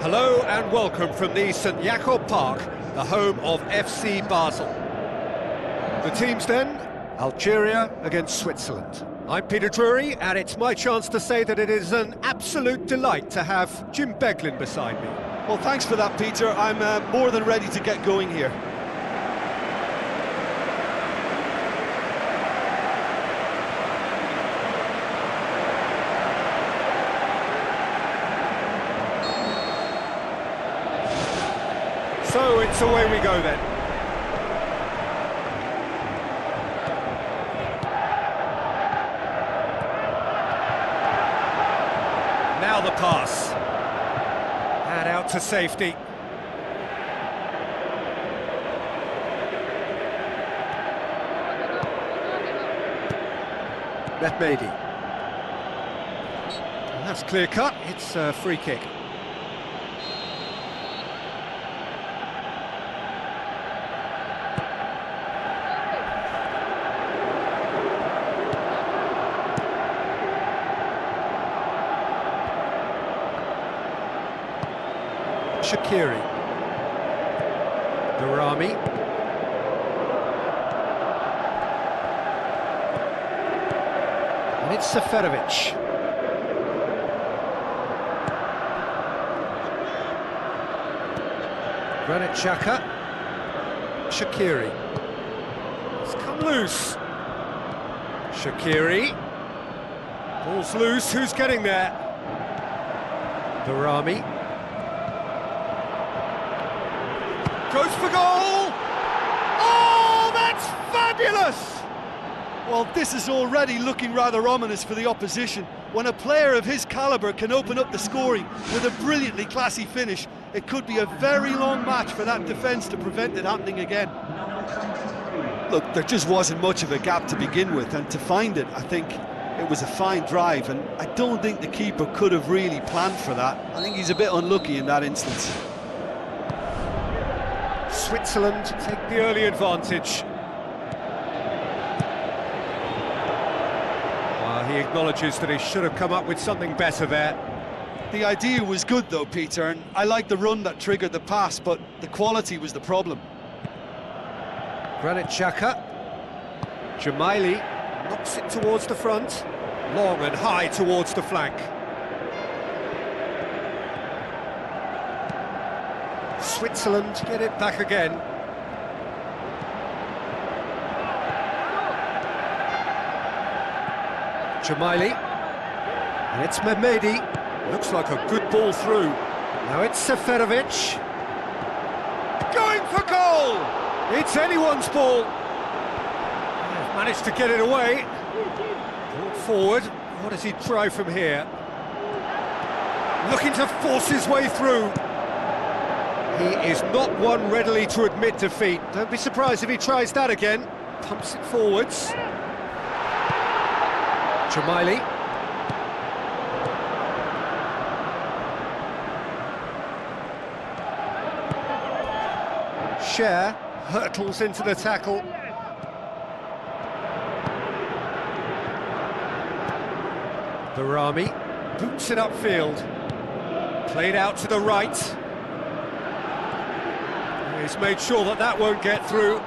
Hello and welcome from the St Jakob Park, the home of FC Basel. The teams then, Algeria against Switzerland. I'm Peter Drury, and it's my chance to say that it is an absolute delight to have Jim Beglin beside me. Well, thanks for that, Peter. I'm more than ready to get going here. So it's away we go then. Now the pass. And out to safety. Mehmedi. That's clear cut, it's a free kick. Shaqiri, Darami, and it's Seferovic. Granit Xhaka, Shaqiri, it's come loose. Shaqiri, ball's loose, who's getting there? Darami. Goes for goal! Oh, that's fabulous! Well, this is already looking rather ominous for the opposition. When a player of his calibre can open up the scoring with a brilliantly classy finish, it could be a very long match for that defence to prevent it happening again. Look, there just wasn't much of a gap to begin with, and to find it, I think it was a fine drive, and I don't think the keeper could have really planned for that. I think he's a bit unlucky in that instance. Switzerland take the early advantage. He acknowledges that he should have come up with something better there. The idea was good though, Peter, and I like the run that triggered the pass, but the quality was the problem. Granit Xhaka. Jamaili knocks it towards the front. Long and high towards the flank. Switzerland get it back again. Jamaili, and it's Mehmedi. Looks like a good ball through. Now it's Seferovic. Going for goal! It's anyone's ball. They've managed to get it away. Brought forward. What does he try from here? Looking to force his way through. He is not one readily to admit defeat. Don't be surprised if he tries that again. Pumps it forwards. Jamaili. Cher hurtles into the tackle. Darami boots it upfield. Played out to the right. He's made sure that that won't get through.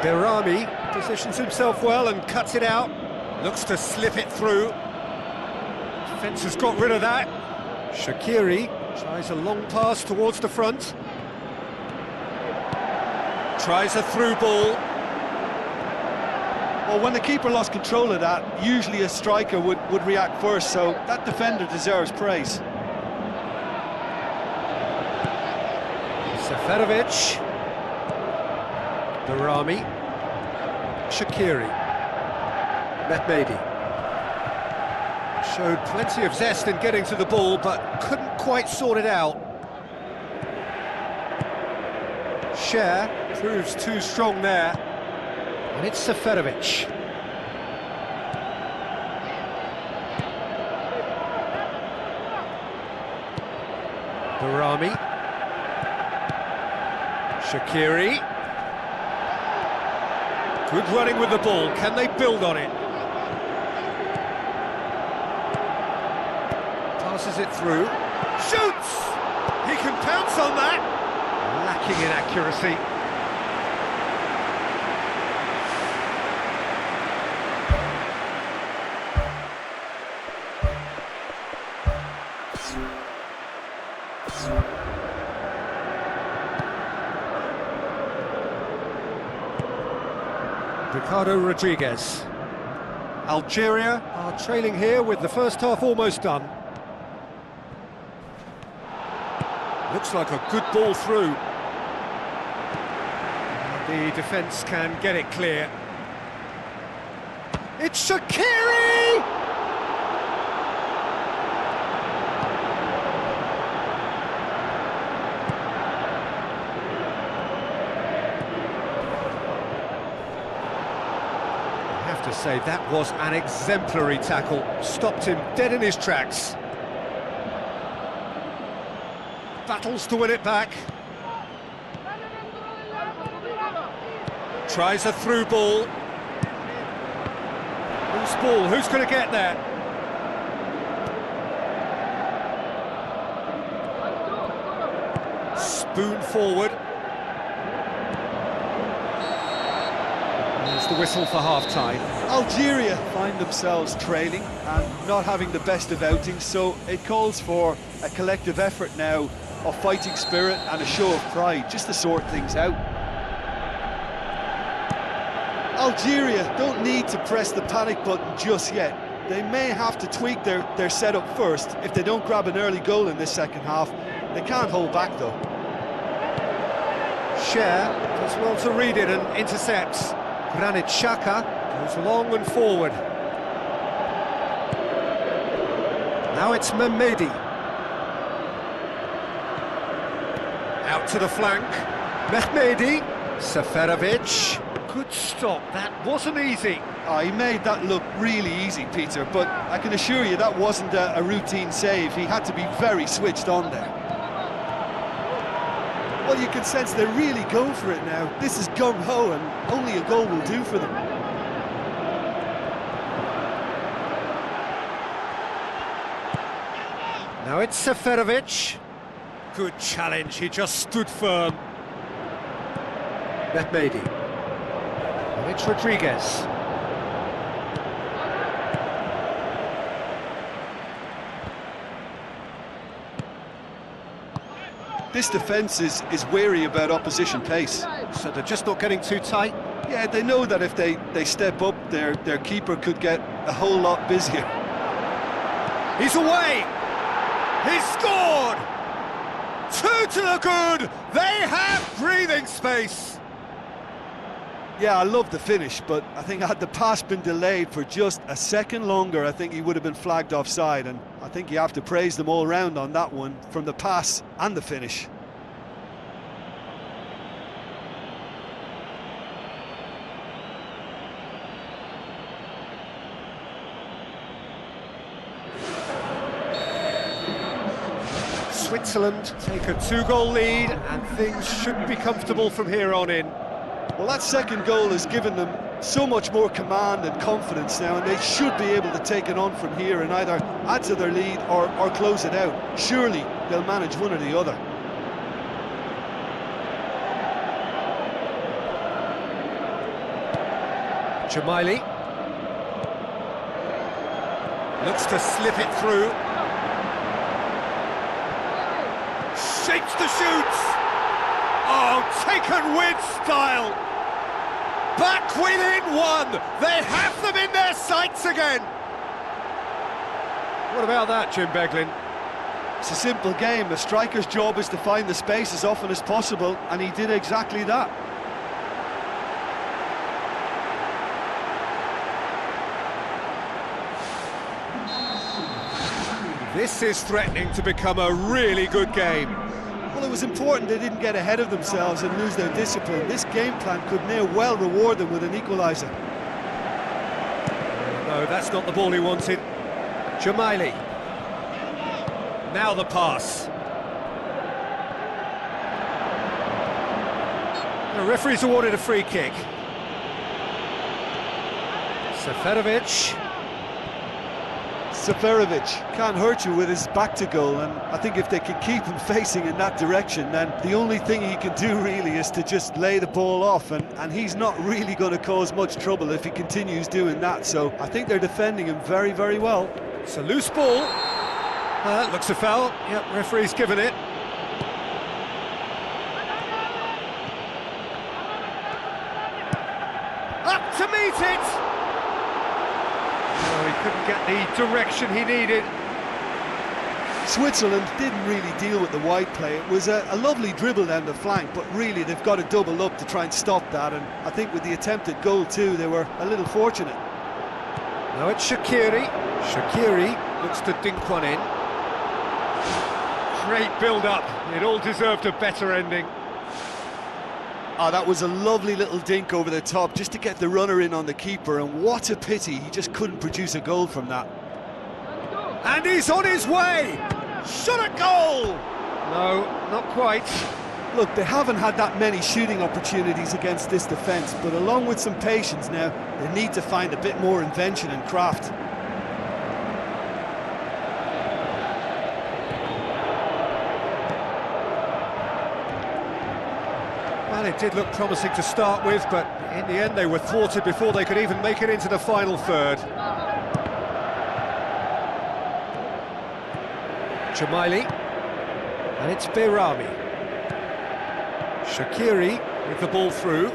Darami positions himself well and cuts it out. Looks to slip it through. Defence has got rid of that. Shaqiri tries a long pass towards the front. Tries a through ball. Well, when the keeper lost control of that, usually a striker would react first, so that defender deserves praise. Seferovic. Darami. Shaqiri. Mehmedi. Showed plenty of zest in getting to the ball, but couldn't quite sort it out. Cher proves too strong there. And it's Seferovic. Darami. Shaqiri. Good running with the ball. Can they build on it? Passes it through. Shoots! He can pounce on that. Lacking in accuracy. Ricardo Rodriguez. Algeria are trailing here with the first half almost done. Looks like a good ball through. The defence can get it clear. It's Shaqiri! To say that was an exemplary tackle, stopped him dead in his tracks. Battles to win it back. Tries a through ball. Loose ball, who's going to get there? Spoon forward. There's the whistle for half-time. Algeria find themselves trailing and not having the best of outings, so it calls for a collective effort now of fighting spirit and a show of pride, just to sort things out. Algeria don't need to press the panic button just yet. They may have to tweak their setup first if they don't grab an early goal in this second half. They can't hold back though. Cher does well to read it and intercepts. Granit Xhaka goes long and forward. Now it's Mehmedi. Out to the flank. Mehmedi. Seferovic. Good stop. That wasn't easy. Oh, he made that look really easy, Peter, but I can assure you that wasn't a routine save. He had to be very switched on there. Well, you can sense they're really going for it now. This is gung-ho, and only a goal will do for them. Now it's Seferovic. Good challenge, he just stood firm. Mehmedi. And it's Rodriguez. This defence is wary about opposition pace. So they're just not getting too tight? Yeah, they know that if they step up, their keeper could get a whole lot busier. He's away! He's scored! 2 to the good! They have breathing space! Yeah, I love the finish, but I think had the pass been delayed for just a second longer, I think he would have been flagged offside, and I think you have to praise them all round on that one, from the pass and the finish. Switzerland take a 2-goal lead, and things should be comfortable from here on in. Well, that second goal has given them so much more command and confidence now, and they should be able to take it on from here and either add to their lead or close it out. Surely they'll manage one or the other. Jamaili looks to slip it through. Shapes the shoots. Oh, taken with style. Back within one. They have them in their sights again. What about that, Jim Beglin? It's a simple game. A striker's job is to find the space as often as possible, and he did exactly that. This is threatening to become a really good game. Well, it was important they didn't get ahead of themselves and lose their discipline. This game plan could now well reward them with an equaliser. No, that's not the ball he wanted. Jamaili. Now the pass. The referee's awarded a free kick. Seferovic. Seferovic can't hurt you with his back to goal, and I think if they can keep him facing in that direction, then the only thing he can do really is to just lay the ball off, and he's not really going to cause much trouble if he continues doing that. So I think they're defending him very, very well. It's a loose ball. Looks a foul. Yep, referee's given it. Up to meet it! Oh, he couldn't get the direction he needed. Switzerland didn't really deal with the wide play. It was a lovely dribble down the flank, but really they've got to double up to try and stop that, and I think with the attempted goal too, they were a little fortunate. Now it's Shaqiri. Shaqiri looks to dink one in. Great build-up. It all deserved a better ending. Oh, that was a lovely little dink over the top just to get the runner in on the keeper, and what a pity he just couldn't produce a goal from that. And he's on his way! Shot a goal! No, not quite. Look, they haven't had that many shooting opportunities against this defence, but along with some patience now, they need to find a bit more invention and craft. Well, it did look promising to start with, but in the end they were thwarted before they could even make it into the final third. Jamaili, and it's Behrami. Shaqiri with the ball through.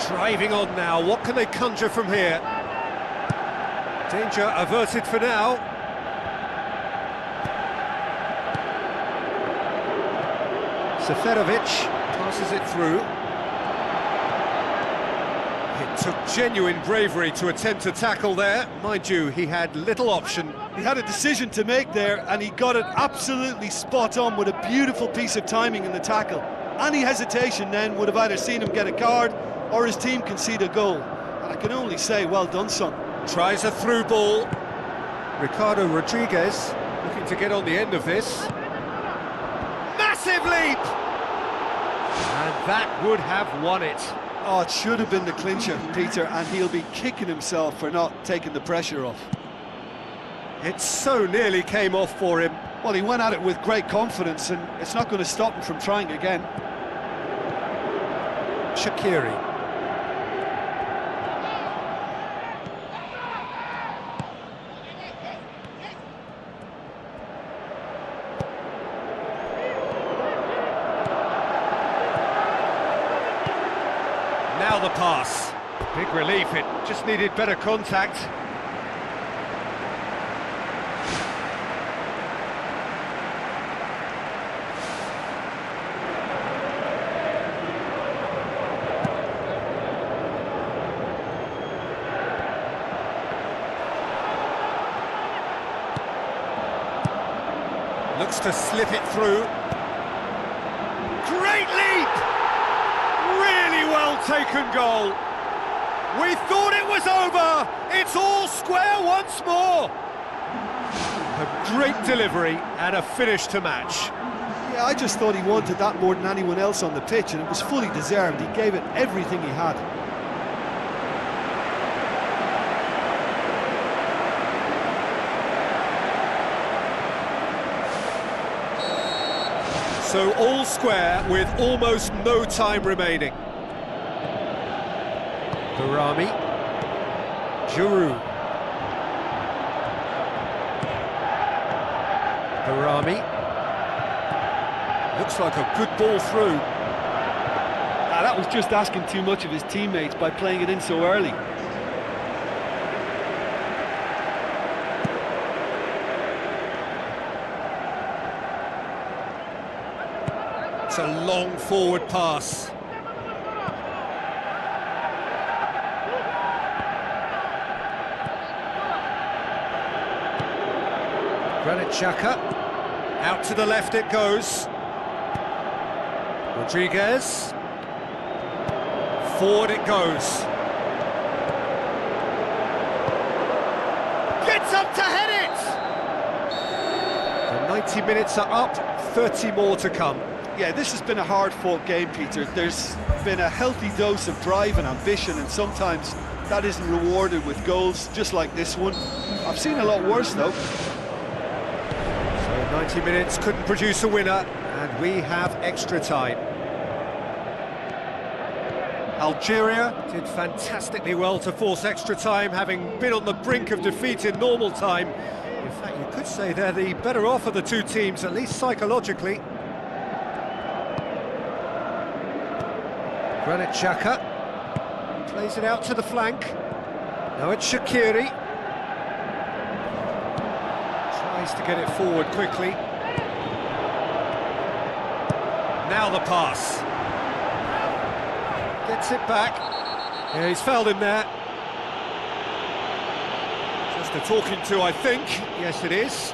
Driving on now, what can they conjure from here? Danger averted for now. Seferovic passes it through. It took genuine bravery to attempt to tackle there. Mind you, he had little option. He had a decision to make there, and he got it absolutely spot on with a beautiful piece of timing in the tackle. Any hesitation then would have either seen him get a card or his team concede a goal. And I can only say, well done, son. Tries a through ball. Ricardo Rodriguez looking to get on the end of this. Massive leap! And that would have won it. Oh, it should have been the clincher, Peter, and he'll be kicking himself for not taking the pressure off. It so nearly came off for him. Well, he went at it with great confidence, and it's not going to stop him from trying again. Shaqiri. Now the pass. Big relief, it just needed better contact. Looks to slip it through. Great leap! Really well taken goal. We thought it was over. It's all square once more. A great delivery and a finish to match. Yeah, I just thought he wanted that more than anyone else on the pitch, and it was fully deserved. He gave it everything he had. So all square with almost no time remaining. Behrami, Giroud. Behrami. Looks like a good ball through. That was just asking too much of his teammates by playing it in so early. It's a long forward pass. Granit Xhaka, out to the left it goes. Rodriguez, forward it goes. Gets up to head it! The 90 minutes are up, 30 more to come. Yeah, this has been a hard-fought game, Peter. There's been a healthy dose of drive and ambition, and sometimes that isn't rewarded with goals, just like this one. I've seen a lot worse, though. So 90 minutes couldn't produce a winner, and we have extra time. Algeria did fantastically well to force extra time, having been on the brink of defeat in normal time. In fact, you could say they're the better off of the two teams, at least psychologically. Granit Xhaka plays it out to the flank. Now it's Shaqiri. Tries to get it forward quickly. Now the pass. Gets it back. Yeah, he's fouled him there. Just a talking to, I think. Yes, it is.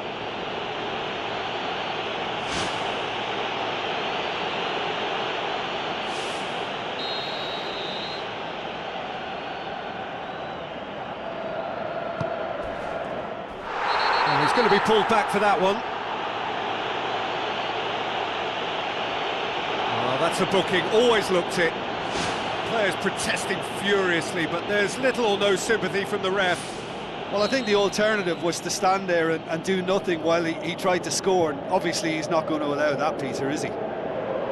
And he's going to be pulled back for that one. Oh, that's a booking. Always looked it. Players protesting furiously, but there's little or no sympathy from the ref. Well, I think the alternative was to stand there and do nothing while he tried to score, and obviously he's not going to allow that, Peter, is he?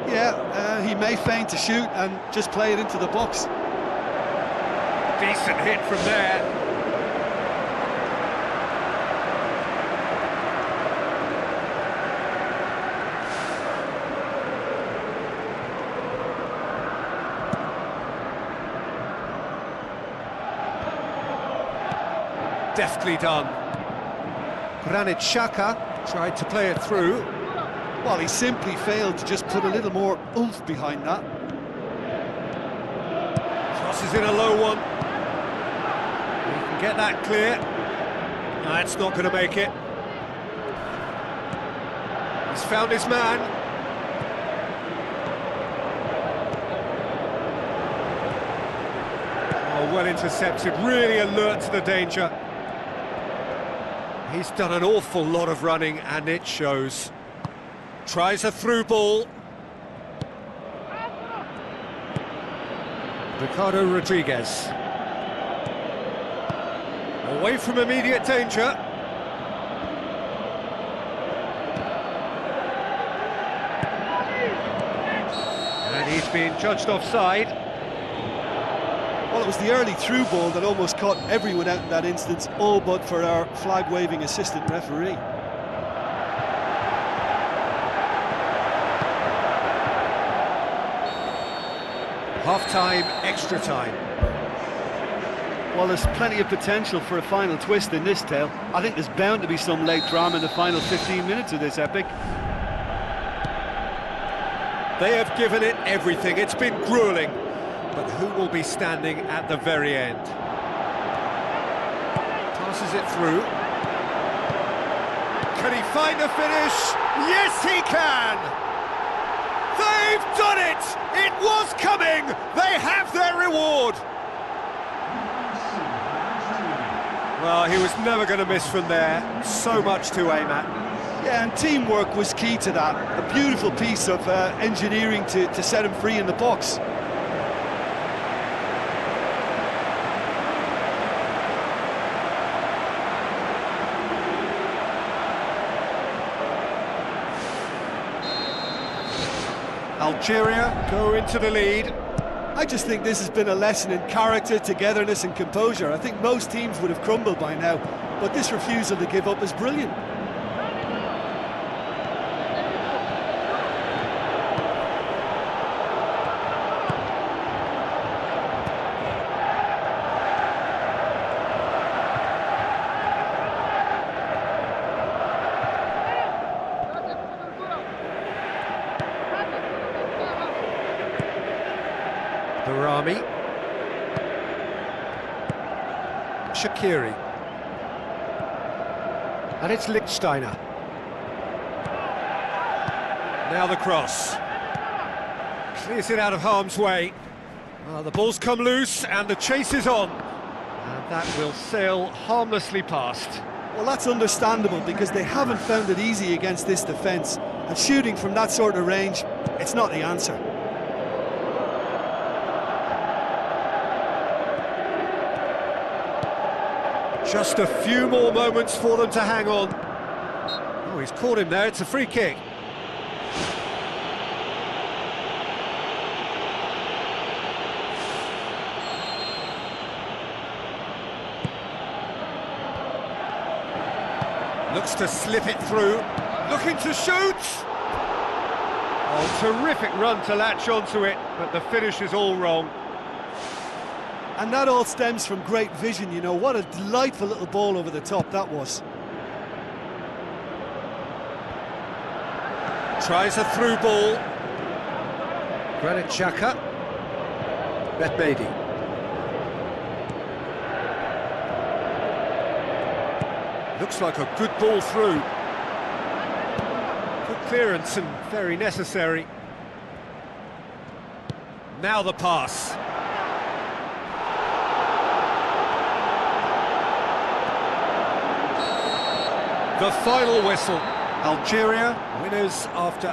Yeah, he may feign to shoot and just play it into the box. Decent hit from there. Deftly done. Granit Xhaka tried to play it through. Well, he simply failed to just put a little more oomph behind that. Crosses in a low one. He can get that clear. No, it's not going to make it. He's found his man. Oh, well intercepted, really alert to the danger. He's done an awful lot of running, and it shows. Tries a through ball. Ricardo Rodriguez. Away from immediate danger. And he's being judged offside. Well, it was the early through ball that almost caught everyone out in that instance, all but for our flag-waving assistant referee. Half-time, extra time. Well, there's plenty of potential for a final twist in this tale. I think there's bound to be some late drama in the final 15 minutes of this epic. They have given it everything. It's been gruelling. But who will be standing at the very end? Passes it through. Can he find the finish? Yes, he can! They've done it! It was coming! They have their reward! Well, he was never going to miss from there. So much to aim at. Yeah, and teamwork was key to that. A beautiful piece of engineering to set him free in the box. Algeria go into the lead. I just think this has been a lesson in character, togetherness and composure. I think most teams would have crumbled by now, but this refusal to give up is brilliant. Barami. Shaqiri. And it's Lichtsteiner. Now the cross. Clears it out of harm's way. The ball's come loose and the chase is on. And that will sail harmlessly past. Well, that's understandable because they haven't found it easy against this defence, and shooting from that sort of range, it's not the answer. Just a few more moments for them to hang on. Oh, he's caught him there, it's a free kick. Looks to slip it through, looking to shoot! Oh, terrific run to latch onto it, but the finish is all wrong. And that all stems from great vision, you know. What a delightful little ball over the top that was. Tries a through ball. Granit Xhaka. Mehmedi. Looks like a good ball through. Good clearance and very necessary. Now the pass. The final whistle. Algeria winners after